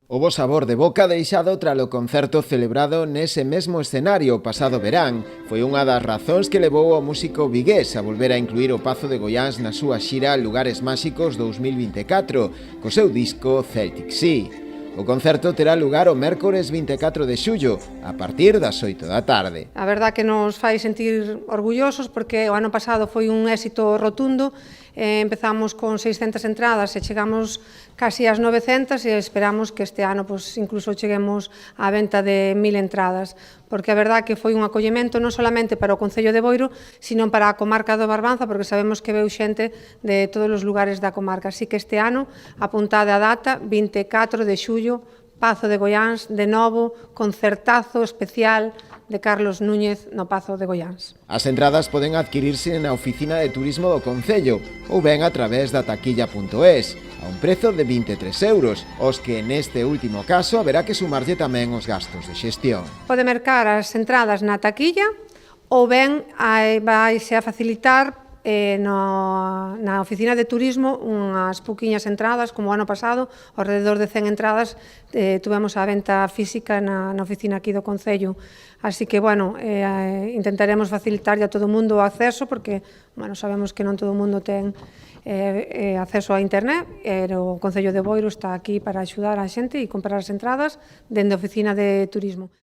O bo sabor de boca deixado tralo concerto celebrado nese mesmo escenario o pasado verán foi unha das razóns que levou ao músico vigués a volver a incluir o Pazo de Goiáns na súa xira Lugares Máxicos 2024 co seu disco Celtic Sea. O concerto terá lugar o mércores 24 de xullo, a partir das 8 da tarde. A verdad que nos fai sentir orgullosos porque o ano pasado foi un éxito rotundo. Empezamos con 600 entradas e chegamos casi ás 900 e esperamos que este ano incluso cheguemos á venta de 1000 entradas, porque a verdad que foi un acollemento non solamente para o Concello de Boiro, sino para a comarca do Barbanza, porque sabemos que veu xente de todos os lugares da comarca. Así que este ano, apuntade a data, 24 de xullo, Pazo de Goiáns, de novo, concertazo especial de Carlos Núñez no Pazo de Goiáns. As entradas poden adquirirse na oficina de turismo do Concello ou ben a través da taquilla.es, a un prezo de 23 euros, os que neste último caso haberá que sumarlle tamén os gastos de xestión. Pode mercar as entradas na taquilla ou ben vaise a facilitar na oficina de turismo unhas pouquiñas entradas, como o ano pasado, alrededor de 100 entradas tuvemos a venta física na oficina aquí do Concello. Así que, bueno, intentaremos facilitar a todo o mundo o acceso, porque, bueno, sabemos que non todo o mundo ten acceso a internet, e o Concello de Boiro está aquí para axudar a xente e comprar as entradas dende a oficina de turismo.